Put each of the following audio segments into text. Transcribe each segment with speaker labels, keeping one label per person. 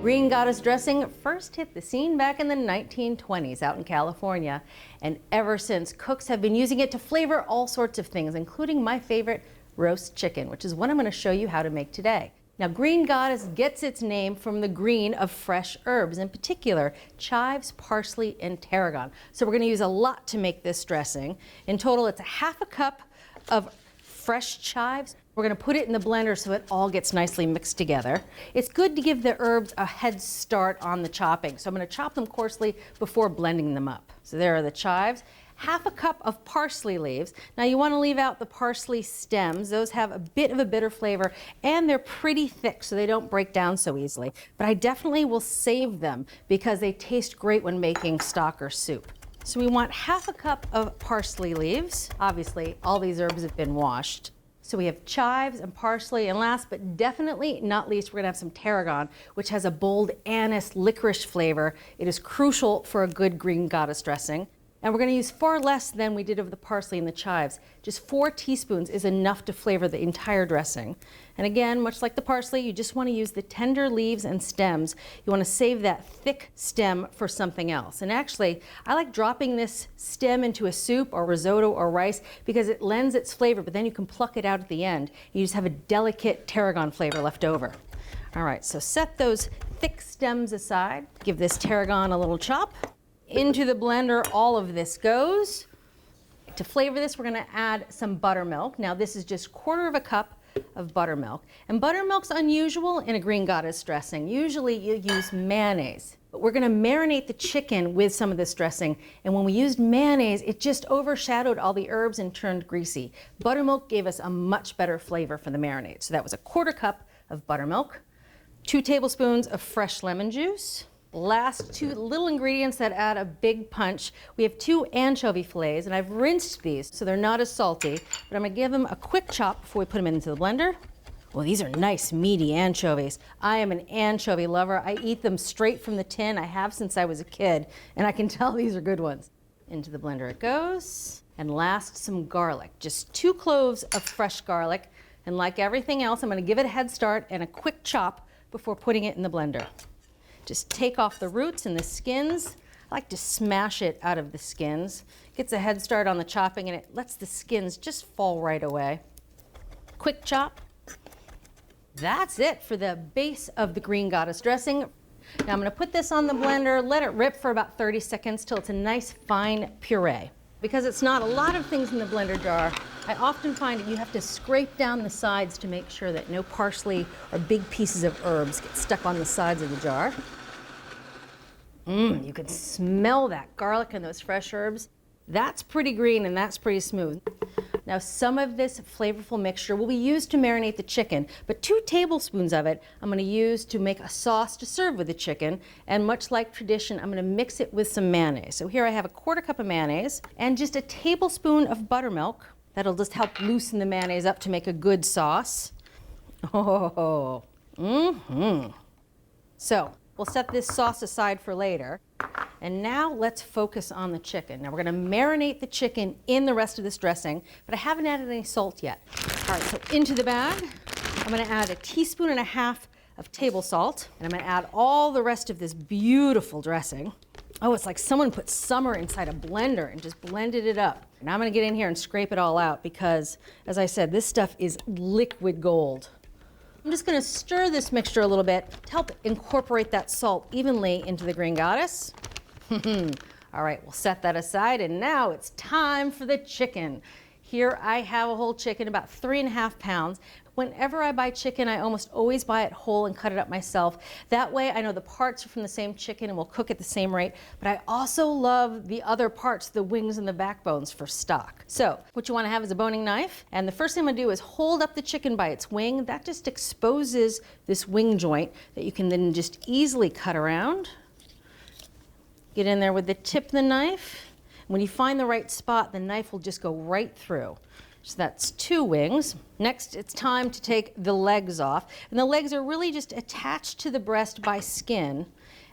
Speaker 1: Green Goddess dressing first hit the scene back in the 1920s out in California, and ever since, cooks have been using it to flavor all sorts of things, including my favorite, roast chicken, which is what I'm going to show you how to make today. Now, Green Goddess gets its name from the green of fresh herbs, in particular chives, parsley, and tarragon. So we're going to use a lot to make this dressing. In total, it's a half a cup of fresh chives. We're going to put it in the blender so it all gets nicely mixed together. It's good to give the herbs a head start on the chopping. So I'm going to chop them coarsely before blending them up. So there are the chives. Half a cup of parsley leaves. Now you want to leave out the parsley stems. Those have a bit of a bitter flavor and they're pretty thick so they don't break down so easily. But I definitely will save them because they taste great when making stock or soup. So we want half a cup of parsley leaves. Obviously, all these herbs have been washed. So we have chives and parsley, and last but definitely not least, we're gonna have some tarragon, which has a bold anise licorice flavor. It is crucial for a good Green Goddess dressing. And we're gonna use far less than we did of the parsley and the chives. Just 4 teaspoons is enough to flavor the entire dressing. And again, much like the parsley, you just wanna use the tender leaves and stems. You wanna save that thick stem for something else. And actually, I like dropping this stem into a soup or risotto or rice because it lends its flavor, but then you can pluck it out at the end. You just have a delicate tarragon flavor left over. All right, so set those thick stems aside. Give this tarragon a little chop. Into the blender, all of this goes. To flavor this, we're gonna add some buttermilk. Now this is just 1/4 cup of buttermilk. And buttermilk's unusual in a Green Goddess dressing. Usually you use mayonnaise, but we're gonna marinate the chicken with some of this dressing. And when we used mayonnaise, it just overshadowed all the herbs and turned greasy. Buttermilk gave us a much better flavor for the marinade. So that was a 1/4 cup of buttermilk, 2 tablespoons of fresh lemon juice. Last 2 little ingredients that add a big punch. We have 2 anchovy fillets, and I've rinsed these so they're not as salty, but I'm gonna give them a quick chop before we put them into the blender. Well, these are nice, meaty anchovies. I am an anchovy lover. I eat them straight from the tin. I have since I was a kid, and I can tell these are good ones. Into the blender it goes. And last, some garlic. Just 2 cloves of fresh garlic. And like everything else, I'm gonna give it a head start and a quick chop before putting it in the blender. Just take off the roots and the skins. I like to smash it out of the skins. Gets a head start on the chopping and it lets the skins just fall right away. Quick chop. That's it for the base of the Green Goddess dressing. Now I'm gonna put this on the blender, let it rip for about 30 seconds till it's a nice fine puree. Because it's not a lot of things in the blender jar, I often find that you have to scrape down the sides to make sure that no parsley or big pieces of herbs get stuck on the sides of the jar. You can smell that garlic and those fresh herbs. That's pretty green and that's pretty smooth. Now some of this flavorful mixture will be used to marinate the chicken, but 2 tablespoons of it I'm gonna use to make a sauce to serve with the chicken, and much like tradition, I'm gonna mix it with some mayonnaise. So here I have a 1/4 cup of mayonnaise and just a tablespoon of buttermilk. That'll just help loosen the mayonnaise up to make a good sauce. Oh, So we'll set this sauce aside for later. And now let's focus on the chicken. Now we're gonna marinate the chicken in the rest of this dressing, but I haven't added any salt yet. All right, so into the bag, I'm gonna add 1.5 teaspoons of table salt, and I'm gonna add all the rest of this beautiful dressing. Oh, it's like someone put summer inside a blender and just blended it up. And I'm gonna get in here and scrape it all out because, as I said, this stuff is liquid gold. I'm just gonna stir this mixture a little bit to help incorporate that salt evenly into the Green Goddess. All right, we'll set that aside, and now it's time for the chicken. Here I have a whole chicken, about 3.5 pounds. Whenever I buy chicken, I almost always buy it whole and cut it up myself. That way I know the parts are from the same chicken and will cook at the same rate, but I also love the other parts, the wings and the backbones, for stock. So what you wanna have is a boning knife, and the first thing I'm gonna do is hold up the chicken by its wing. That just exposes this wing joint that you can then just easily cut around. Get in there with the tip of the knife. When you find the right spot, the knife will just go right through. So that's 2 wings. Next, it's time to take the legs off. And the legs are really just attached to the breast by skin.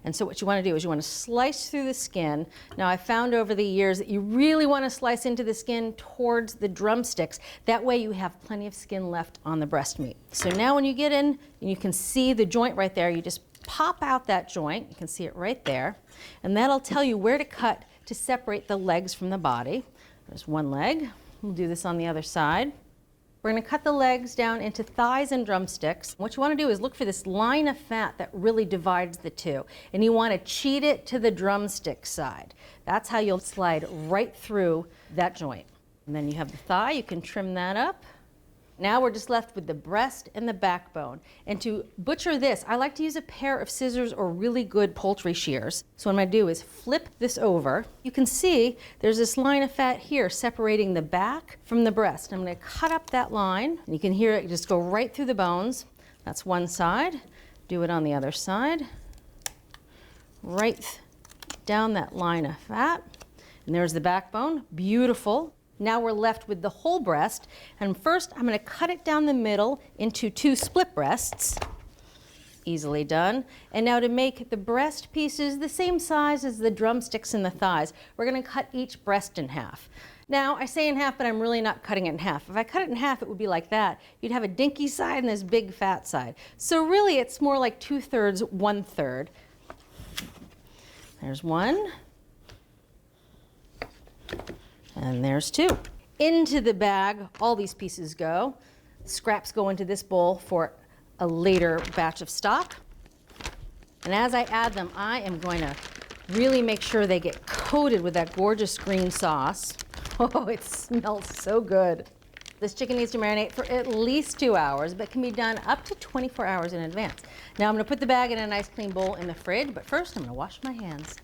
Speaker 1: And so what you want to do is you want to slice through the skin. Now I found over the years that you really want to slice into the skin towards the drumsticks. That way you have plenty of skin left on the breast meat. So now when you get in, and you can see the joint right there, you just pop out that joint. You can see it right there. And that'll tell you where to cut to separate the legs from the body. There's one leg. We'll do this on the other side. We're going to cut the legs down into thighs and drumsticks. What you want to do is look for this line of fat that really divides the two. And you want to cheat it to the drumstick side. That's how you'll slide right through that joint. And then you have the thigh. You can trim that up. Now we're just left with the breast and the backbone. And to butcher this, I like to use a pair of scissors or really good poultry shears. So what I'm going to do is flip this over. You can see there's this line of fat here separating the back from the breast. I'm going to cut up that line. And you can hear it just go right through the bones. That's one side. Do it on the other side. Right down that line of fat. And there's the backbone. Beautiful. Now we're left with the whole breast, and first I'm going to cut it down the middle into 2 split breasts. Easily done. And now to make the breast pieces the same size as the drumsticks and the thighs, we're going to cut each breast in half. Now I say in half, but I'm really not cutting it in half. If I cut it in half, it would be like that. You'd have a dinky side and this big fat side. So really it's more like 2/3, 1/3. There's one. And there's 2. Into the bag, all these pieces go. Scraps go into this bowl for a later batch of stock. And as I add them, I am going to really make sure they get coated with that gorgeous green sauce. Oh, it smells so good. This chicken needs to marinate for at least 2 hours, but can be done up to 24 hours in advance. Now I'm going to put the bag in a nice clean bowl in the fridge, but first I'm going to wash my hands.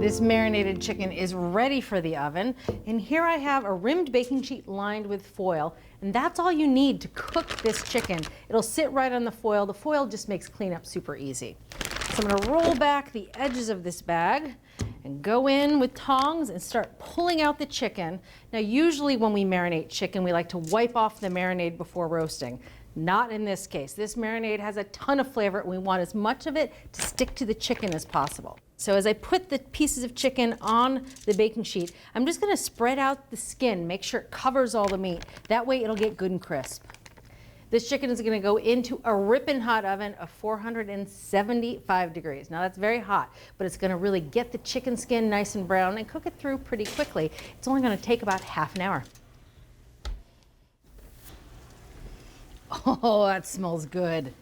Speaker 1: This marinated chicken is ready for the oven, and here I have a rimmed baking sheet lined with foil, and that's all you need to cook this chicken. It'll sit right on the foil. The foil just makes cleanup super easy. So I'm going to roll back the edges of this bag and go in with tongs and start pulling out the chicken. Now usually when we marinate chicken, we like to wipe off the marinade before roasting. Not in this case. This marinade has a ton of flavor, and we want as much of it to stick to the chicken as possible. So as I put the pieces of chicken on the baking sheet, I'm just going to spread out the skin, make sure it covers all the meat. That way it'll get good and crisp. This chicken is going to go into a ripping hot oven of 475 degrees. Now that's very hot, but it's going to really get the chicken skin nice and brown and cook it through pretty quickly. It's only going to take about half an hour. Oh, that smells good.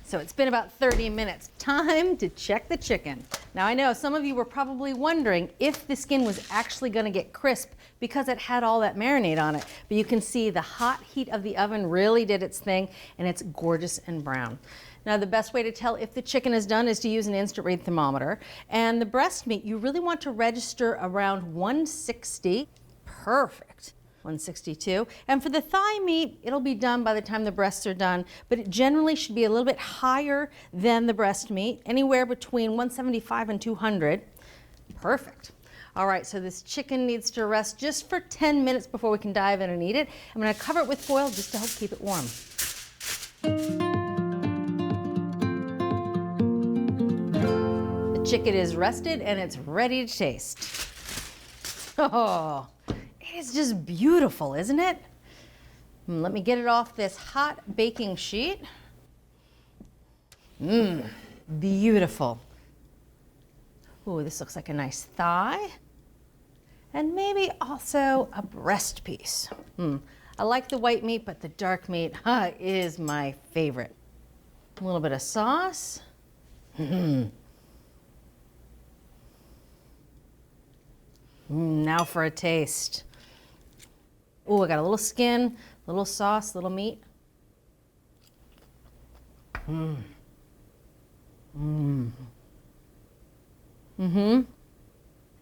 Speaker 1: So it's been about 30 minutes. Time to check the chicken. Now I know some of you were probably wondering if the skin was actually going to get crisp because it had all that marinade on it. But you can see the hot heat of the oven really did its thing, and it's gorgeous and brown. Now the best way to tell if the chicken is done is to use an instant read thermometer. And the breast meat, you really want to register around 160. Perfect. 162. And for the thigh meat, it'll be done by the time the breasts are done, but it generally should be a little bit higher than the breast meat, anywhere between 175 and 200. Perfect. All right, so this chicken needs to rest just for 10 minutes before we can dive in and eat it. I'm going to cover it with foil just to help keep it warm. The chicken is rested and it's ready to taste. Oh. It's just beautiful, isn't it? Let me get it off this hot baking sheet. Beautiful. Ooh, this looks like a nice thigh. And maybe also a breast piece. I like the white meat, but the dark meat is my favorite. A little bit of sauce. Now for a taste. Oh, I got a little skin, little sauce, little meat.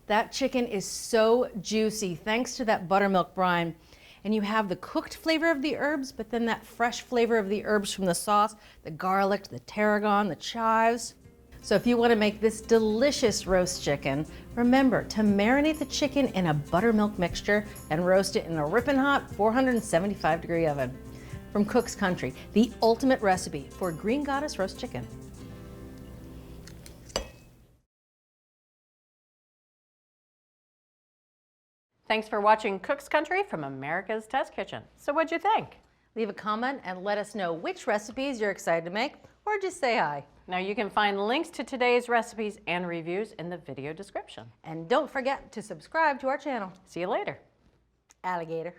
Speaker 1: That chicken is so juicy thanks to that buttermilk brine. And you have the cooked flavor of the herbs, but then that fresh flavor of the herbs from the sauce, the garlic, the tarragon, the chives. So if you want to make this delicious roast chicken, remember to marinate the chicken in a buttermilk mixture and roast it in a ripping hot 475-degree oven. From Cook's Country, the ultimate recipe for Green Goddess roast chicken.
Speaker 2: Thanks for watching Cook's Country from America's Test Kitchen. So what'd you think?
Speaker 1: Leave a comment and let us know which recipes you're excited to make, or just say hi.
Speaker 2: Now you can find links to today's recipes and reviews in the video description.
Speaker 1: And don't forget to subscribe to our channel.
Speaker 2: See you later.
Speaker 1: Alligator.